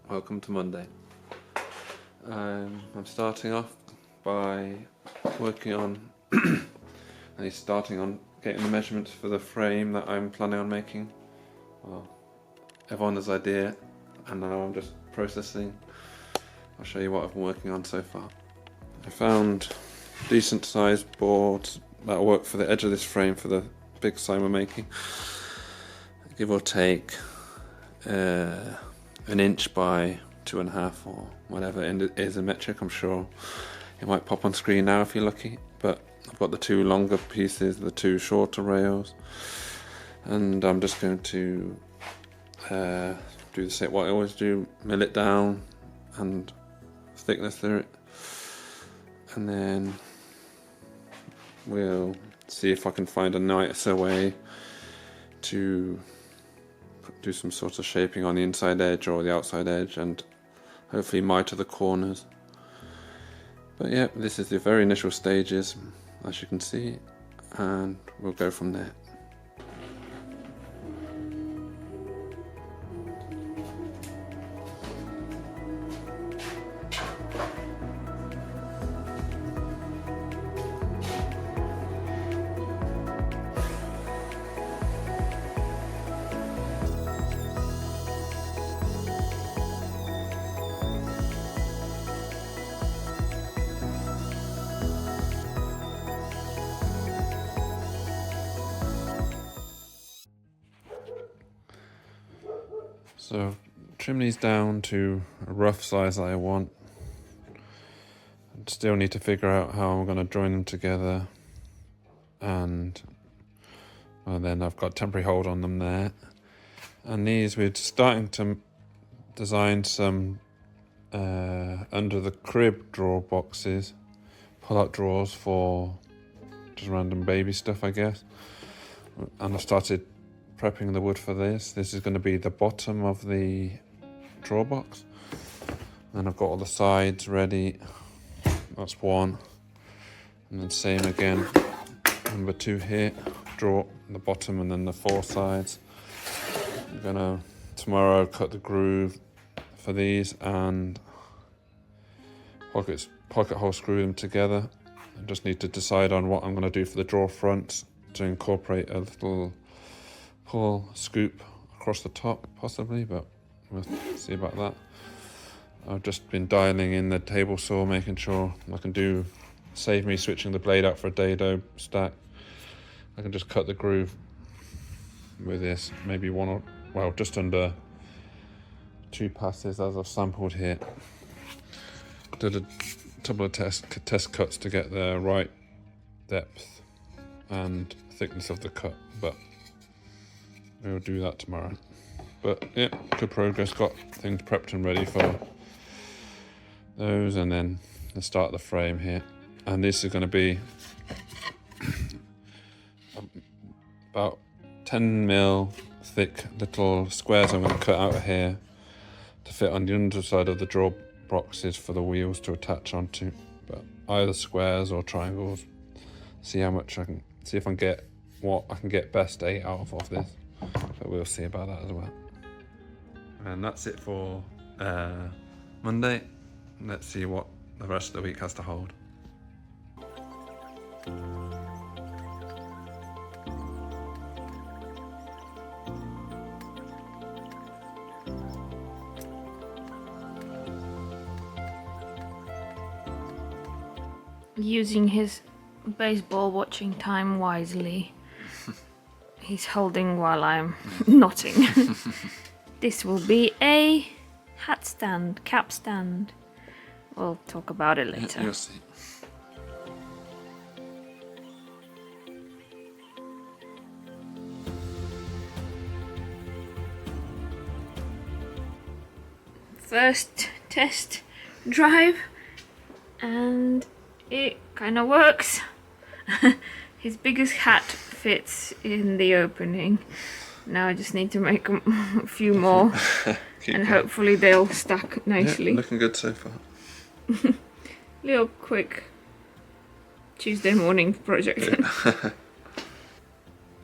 welcome to Monday. I'm starting off by working on starting on getting the measurements for the frame that I'm planning on making. Well, Ivonna's idea, and now I'm just processing. I'll show you what I've been working on so far. I found decent sized boards that'll work for the edge of this frame for the big sign we're making. Give or take an inch by 2.5 or whatever it is in metric. I'm sure it might pop on screen now if you're lucky, but I've got the two longer pieces, the two shorter rails, and I'm just going to do the same what I always do, mill it down and thickness through it, and then we'll see if I can find a nicer way to do some sort of shaping on the inside edge or the outside edge, and hopefully miter the corners. But yeah, this is the very initial stages, as you can see, and we'll go from there. So trim these down to a rough size that I want. I still need to figure out how I'm going to join them together, and well, then I've got temporary hold on them there. And these, we're starting to design some under the crib drawer boxes, pull-out drawers for just random baby stuff, I guess. And I've started prepping the wood for this. This is going to be the bottom of the drawer box, and I've got all the sides ready. That's one, and then same again, number 2 here, draw the bottom and then the 4 sides. I'm gonna tomorrow cut the groove for these and pocket hole screw them together. I just need to decide on what I'm going to do for the drawer fronts to incorporate a little pull scoop across the top possibly, but we'll see about that. I've just been dialing in the table saw, making sure I can save me switching the blade out for a dado stack. I can just cut the groove with this, maybe just under 2 passes as I've sampled here. Did a couple of test cuts to get the right depth and thickness of the cut, but we'll do that tomorrow. But yeah, good progress. Got things prepped and ready for those, and then the start of the frame here. And this is going to be about 10mm thick little squares I'm going to cut out of here to fit on the underside of the drawer boxes for the wheels to attach onto. But either squares or triangles. See how much I can see if I can get what I can get best out of this. But we'll see about that as well. And that's it for Monday. Let's see what the rest of the week has to hold. Using his baseball watching time wisely. He's holding while I'm knotting. This will be a hat stand, cap stand. We'll talk about it later. You'll see. First test drive, and it kind of works. His biggest hat fits in the opening. Now I just need to make a few more and hopefully they'll stack nicely. Yeah, looking good so far. Little quick Tuesday morning project. Yeah.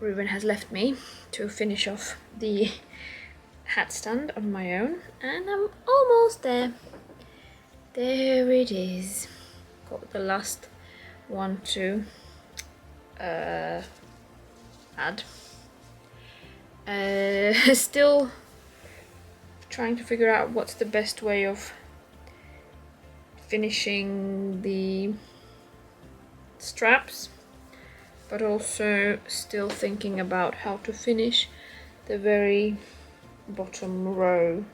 Ruven has left me to finish off the hat stand on my own, and I'm almost there. There it is. Got the last one to add. Still trying to figure out what's the best way of finishing the straps, but also still thinking about how to finish the very bottom row.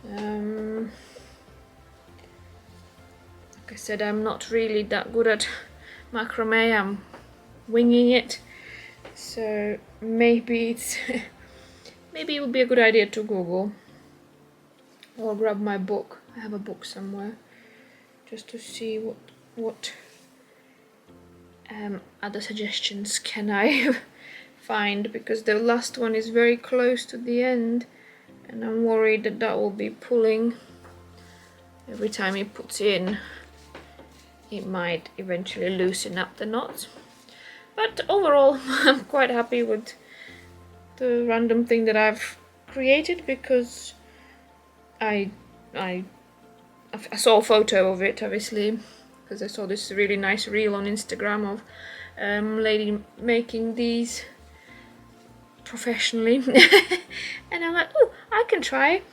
Like I said, I'm not really that good at macrame. I'm winging it, so maybe maybe it would be a good idea to Google or grab my book. I have a book somewhere, just to see what other suggestions can I find, because the last one is very close to the end and I'm worried that that will be pulling every time he puts in. It might eventually loosen up the knots, but overall I'm quite happy with the random thing that I've created, because I saw a photo of it, obviously, because I saw this really nice reel on Instagram of lady making these professionally and I'm like, oh, I can try.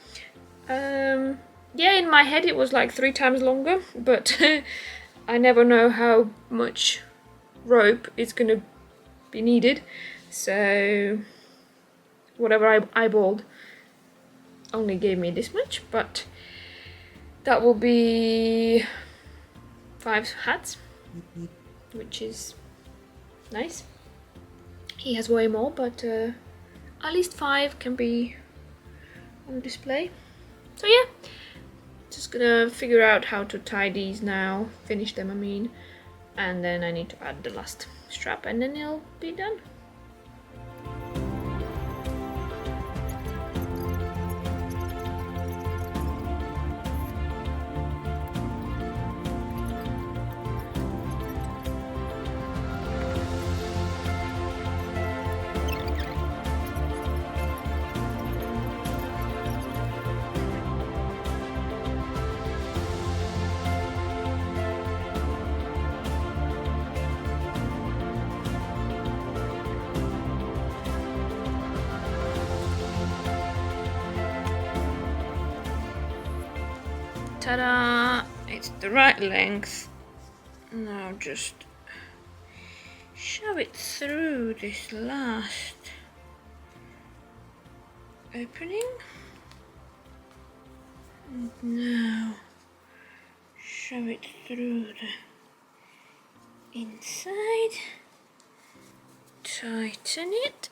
Yeah, in my head it was like 3 times longer, but I never know how much rope is gonna be needed, so whatever I eyeballed only gave me this much, but that will be 5 hats, which is nice. He has way more, but at least 5 can be on display. So yeah, just gonna figure out how to tie these now, finish them I mean, and then I need to add the last strap and then it'll be done. Ta-da! It's the right length. Now just shove it through this last opening. And now shove it through the inside. Tighten it.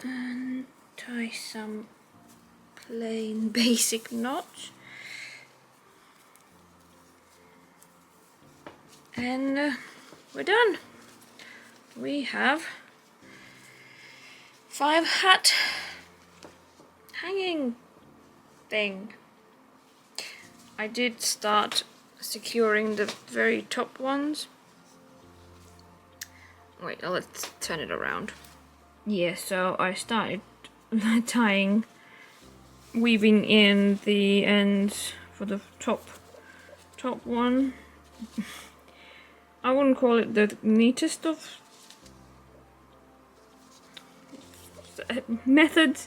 And tie some plain basic knots, and we're done. We have 5 hat hanging thing. I did start securing the very top ones. Wait, let's turn it around. Yeah, so I started tying, weaving in the ends for the top one. I wouldn't call it the neatest of methods,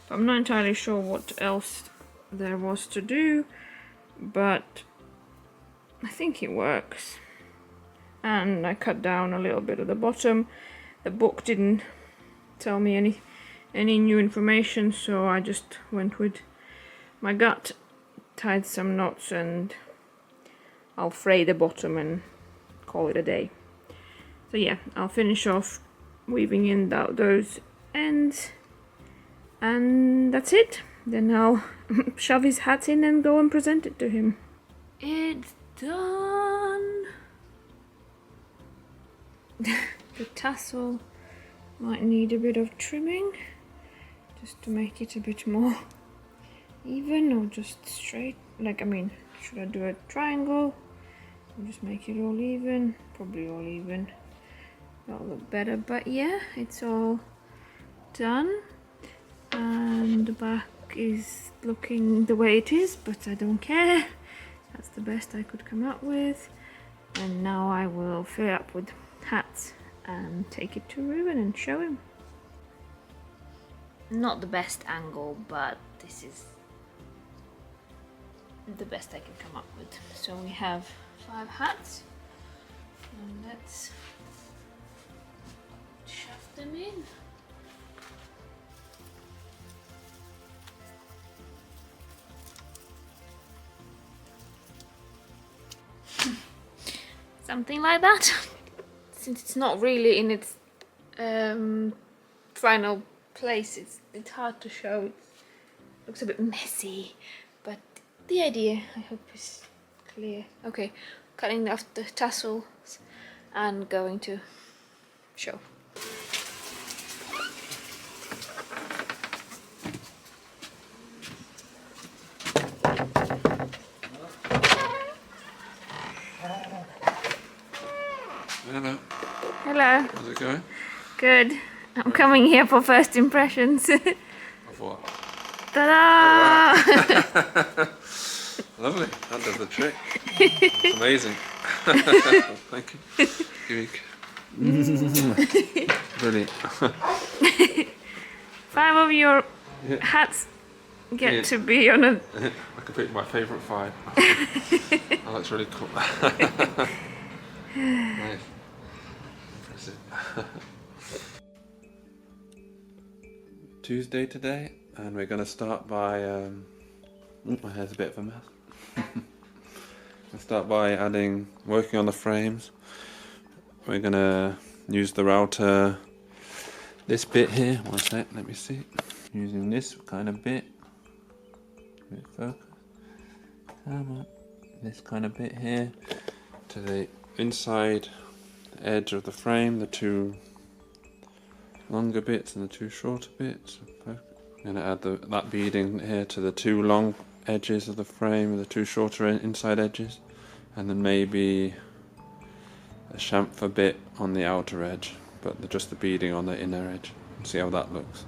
but I'm not entirely sure what else there was to do, but I think it works. And I cut down a little bit of the bottom. The book didn't tell me any new information, so I just went with my gut, tied some knots, and I'll fray the bottom and call it a day. So yeah, I'll finish off weaving in those ends, and that's it. Then I'll shove his hat in and go and present it to him. It's done. The tassel might need a bit of trimming just to make it a bit more even, or just straight. Like, I mean, should I do a triangle or just make it all even? Probably all even. That'll look better, but yeah, it's all done, and the back is looking the way it is, but I don't care. That's the best I could come up with. And now I will fill it up with hats and take it to Ruven and show him. Not the best angle, but this is the best I can come up with. So we have 5 hats, and let's shove them in. Something like that. Since it's not really in its final place, it's hard to show. It looks a bit messy, but the idea, I hope, is clear. Okay, cutting off the tassels and going to show. Hello. Hello. How's it going? Good. I'm coming here for first impressions. Of what? Ta-da! Lovely. That does the trick. It's amazing. Thank you. Unique. Brilliant. 5 of your Yeah. hats get Yeah. to be on a... I can pick my favourite 5. That looks really cool. Nice. Impressive. Tuesday today, and we're going to start by... my hair's a bit of a mess. We'll start by working on the frames. We're going to use the router, this bit here, one sec, let me see. Using this kind of bit. Focus. Come on. This kind of bit here to the inside edge of the frame, the 2 longer bits and the 2 shorter bits. I'm going to add that beading here to the 2 long edges of the frame and the 2 shorter inside edges, and then maybe a chamfer bit on the outer edge, but just the beading on the inner edge. See how that looks.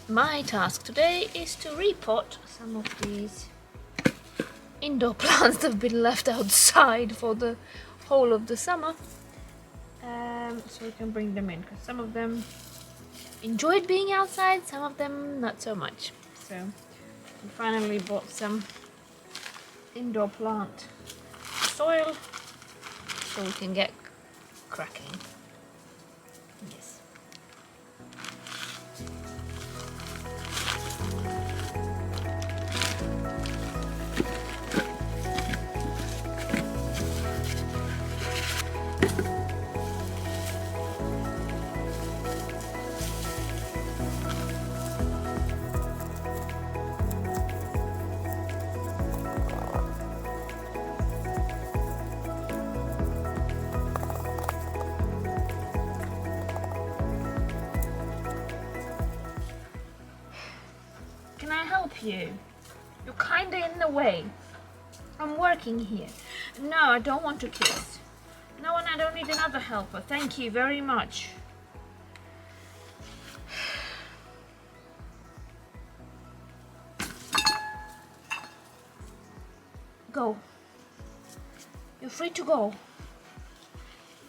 My task today is to repot some of these indoor plants that have been left outside for the whole of the summer, so we can bring them in, because some of them enjoyed being outside, some of them not so much. So we finally bought some indoor plant soil so we can get cracking. Yes. Can I help you? You're kinda in the way. I'm working here. No, I don't want to kiss. No, and I don't need another helper. Thank you very much. Go. You're free to go.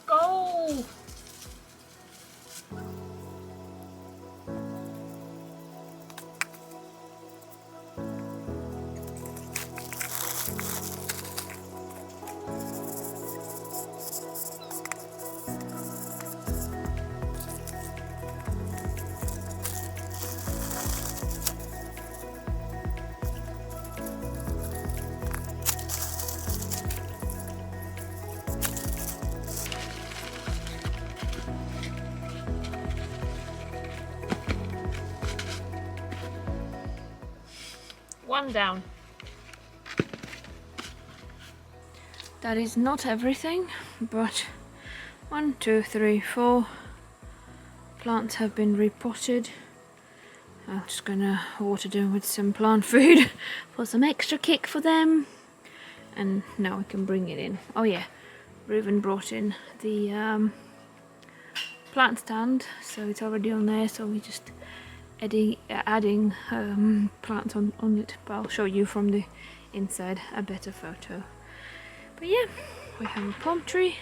Go! One down. That is not everything, but 1, 2, 3, 4 plants have been repotted. I'm just gonna water them with some plant food for some extra kick for them. And now we can bring it in. Oh yeah, Ruven brought in the plant stand, so it's already on there, so we just adding plants on it, but I'll show you from the inside a better photo. But yeah, we have a palm tree,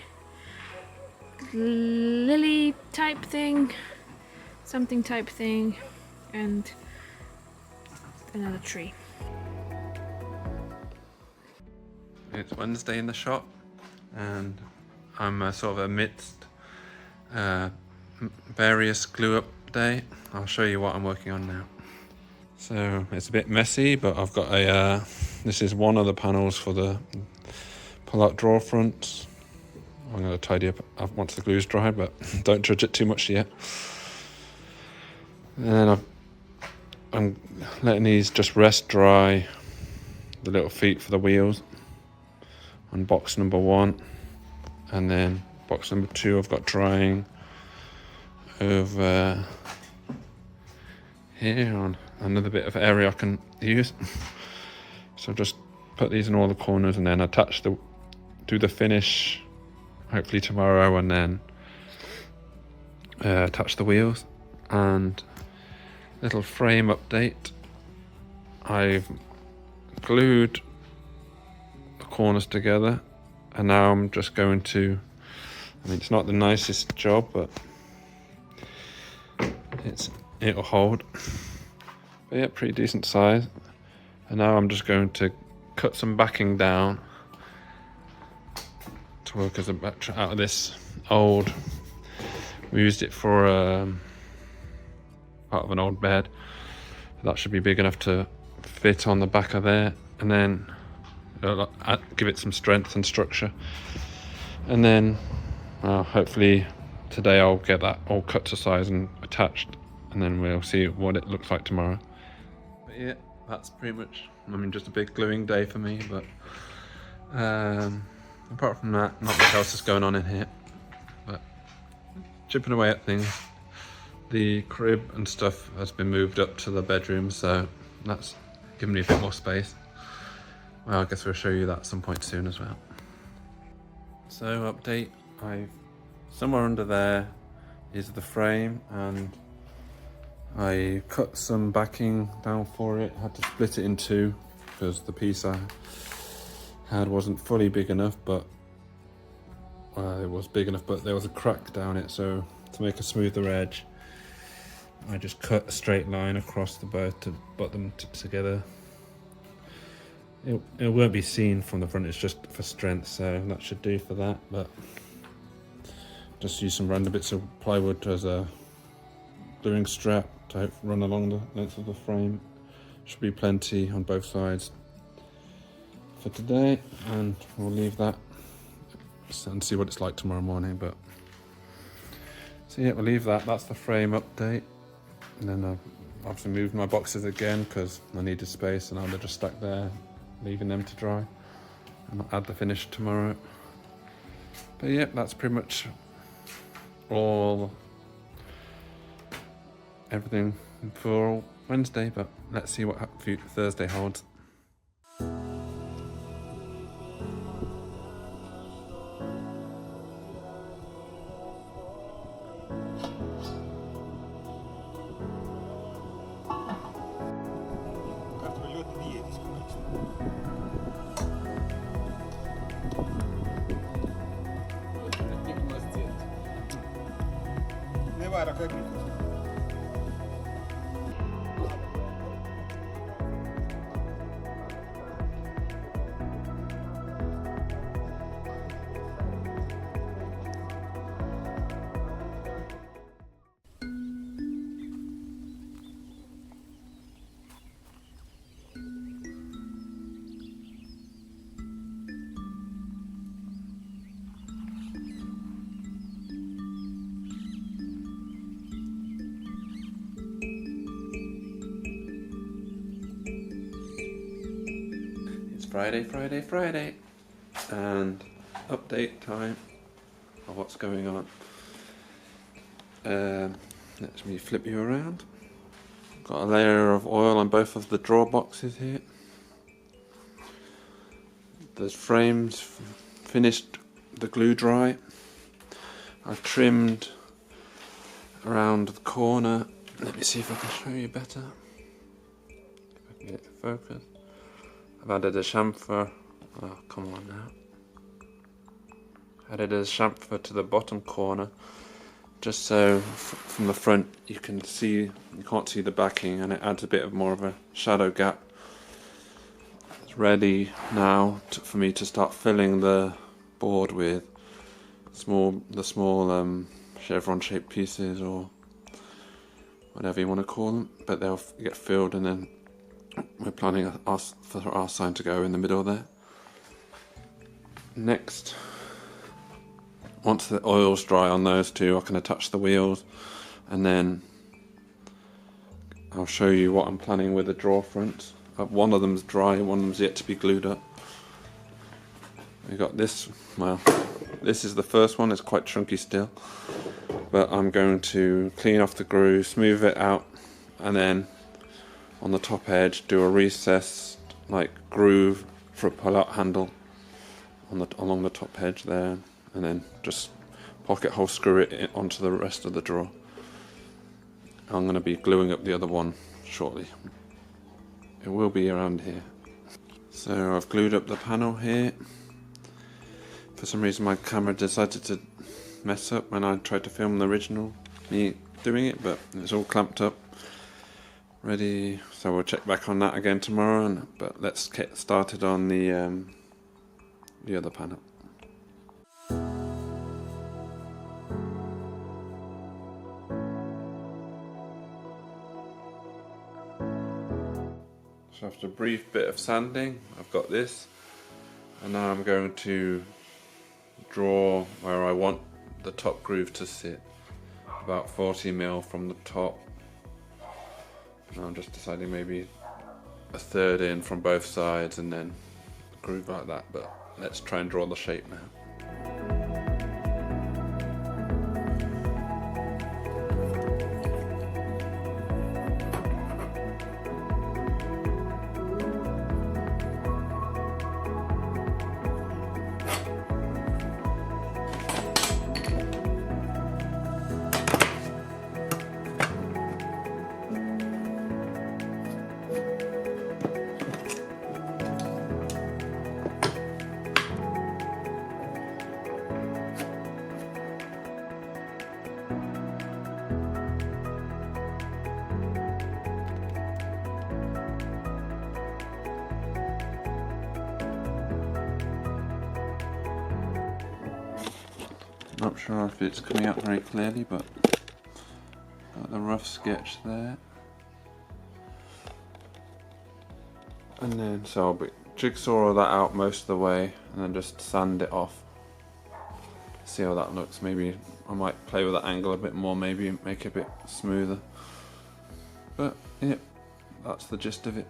lily type thing, something type thing, and another tree. It's Wednesday in the shop, and I'm sort of amidst various glue up day. I'll show you what I'm working on now. So it's a bit messy, but I've got a this is one of the panels for the pull-out drawer fronts. I'm going to tidy up once the glue's dry, but don't judge it too much yet. And I'm letting these just rest dry, the little feet for the wheels on box number 1, and then box number 2 I've got drying over here on another bit of area I can use. So just put these in all the corners and then do the finish hopefully tomorrow, and then attach the wheels. And little frame update, I've glued the corners together, and now I'm just going to, I mean, it's not the nicest job, but it'll hold. But yeah, pretty decent size. And now I'm just going to cut some backing down to work as a back out of this old, we used it for part of an old bed. That should be big enough to fit on the back of there, and then give it some strength and structure. And then hopefully today I'll get that all cut to size and attached, and then we'll see what it looks like tomorrow. But yeah, that's pretty much, I mean, just a big gluing day for me, but apart from that, not much else is going on in here. But chipping away at things. The crib and stuff has been moved up to the bedroom, so that's given me a bit more space. Well, I guess we'll show you that at some point soon as well. So update, somewhere under there is the frame, and I cut some backing down for it. Had to split it in two because the piece I had wasn't fully big enough, but it was big enough, but there was a crack down it, so to make a smoother edge I just cut a straight line across the both to butt them together. It won't be seen from the front, it's just for strength, so that should do for that. But just use some random bits of plywood as a gluing strap to run along the length of the frame. Should be plenty on both sides for today, and we'll leave that and see what it's like tomorrow morning. But so yeah, we'll leave that. That's the frame update. And then I've obviously moved my boxes again because I needed space, and now they're just stuck there, leaving them to dry, and I'll add the finish tomorrow. But yeah, that's pretty much everything for Wednesday, but let's see what Thursday holds. Не вара, как It's Friday, and update time of what's going on. Let me flip you around. Got a layer of oil on both of the drawer boxes here. The frames finished the glue dry. I've trimmed around the corner. Let me see if I can show you better. If I can get it to focus. I've added a chamfer. Oh, come on now. Added a chamfer to the bottom corner, just so from the front you can't see the backing, and it adds a bit of more of a shadow gap. It's ready now for me to start filling the board with the small chevron shaped pieces, or whatever you want to call them, but they'll get filled, and then we're planning for our sign to go in the middle there. Next, once the oil's dry on those two, I can attach the wheels, and then I'll show you what I'm planning with the drawer fronts. One of them's dry, one of them's yet to be glued up. We got this, well, this is the first one, it's quite chunky still, but I'm going to clean off the groove, smooth it out, and then on the top edge do a recessed like groove for a pull-out handle along the top edge there, and then just pocket hole screw it onto the rest of the drawer. I'm going to be gluing up the other one shortly. It will be around here. So I've glued up the panel here. For some reason my camera decided to mess up when I tried to film the original me doing it, but it's all clamped up. Ready, so we'll check back on that again tomorrow, but let's get started on the other panel. So after a brief bit of sanding, I've got this, and now I'm going to draw where I want the top groove to sit, about 40mm from the top. And I'm just deciding maybe a third in from both sides and then groove like that, but let's try and draw the shape now. Not sure if it's coming out very clearly, but got the rough sketch there. And then, so I'll jigsaw all that out most of the way and then just sand it off. See how that looks. Maybe I might play with that angle a bit more, maybe make it a bit smoother. But yeah, that's the gist of it.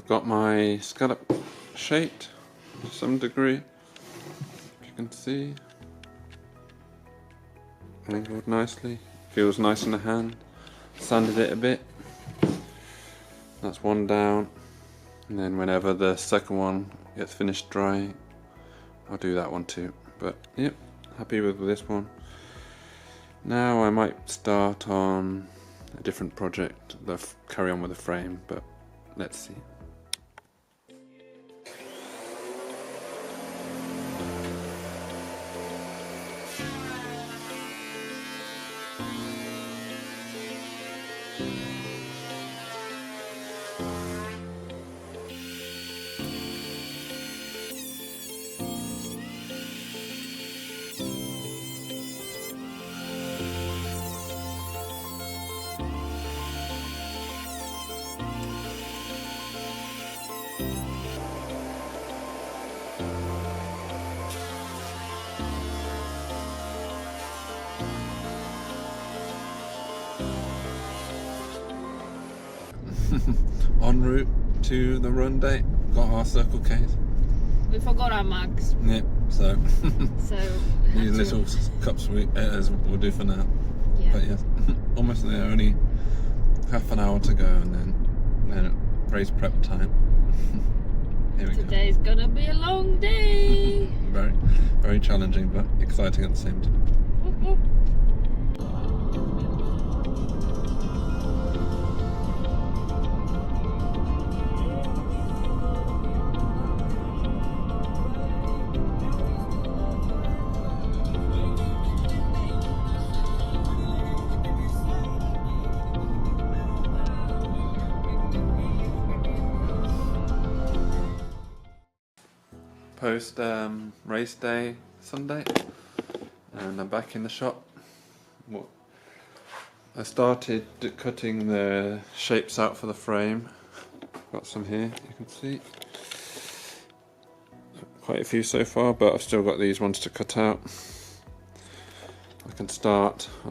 got my scallop shaped to some degree, if you can see. Angled nicely, feels nice in the hand. Sanded it a bit. That's one down, and then whenever the second one gets finished drying, I'll do that one too. But yep, happy with this one. Now I might start on a different project, carry on with the frame, but let's see. En route to the run date, got our Circle K's. We forgot our mugs. Yep, so So these little cups we'll do for now. Yeah. But yes, almost there, only half an hour to go, and then race prep time. Here we Today's gonna be a long day. go. Very challenging, but exciting at the same time. Post race day Sunday, and I'm back in the shop. I started cutting the shapes out for the frame. Got some here, you can see. Quite a few so far, but I've still got these ones to cut out. I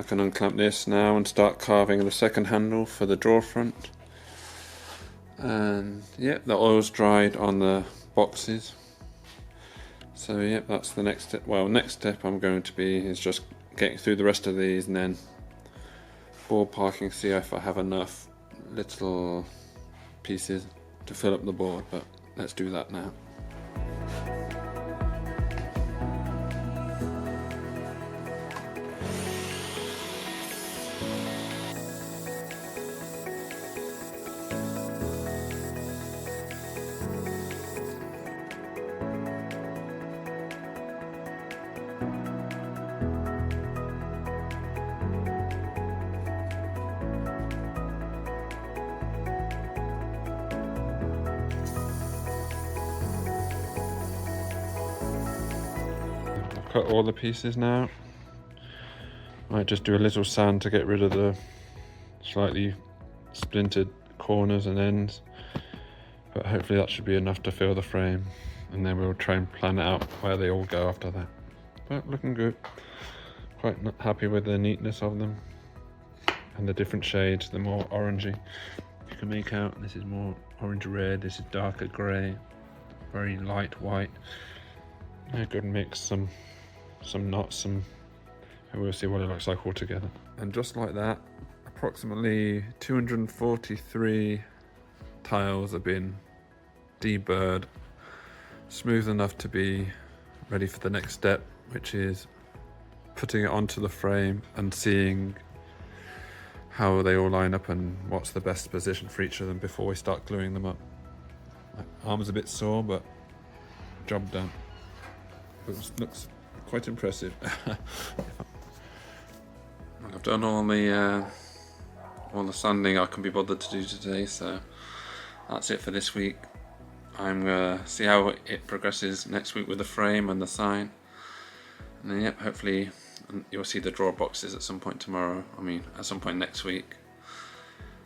can unclamp this now and start carving the second handle for the drawer front. And yeah, the oil's dried on the boxes. So yeah, that's the next step. Well, next step I'm going to be is just getting through the rest of these and then ballparking, see if I have enough little pieces to fill up the board, but let's do that now. Cut all the pieces now. Might just do a little sand to get rid of the slightly splintered corners and ends, but hopefully that should be enough to fill the frame, and then we'll try and plan out where they all go after that. But looking good. Quite happy with the neatness of them and the different shades. The more orangey you can make out. This is more orange red, this is darker grey, very light white. A good mix, some knots, and we'll see what it looks like all together. And just like that, approximately 243 tiles have been deburred, smooth enough to be ready for the next step, which is putting it onto the frame and seeing how they all line up and what's the best position for each of them before we start gluing them up. My arm's a bit sore, but job done. It looks quite impressive. I've done all the sanding I can be bothered to do today, so that's it for this week. I'm gonna see how it progresses next week with the frame and the sign, and then yep, hopefully you'll see the drawer boxes at some point tomorrow. I mean, at some point next week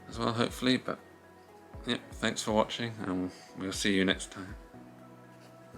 as well, hopefully. But yep, thanks for watching, and we'll see you next time.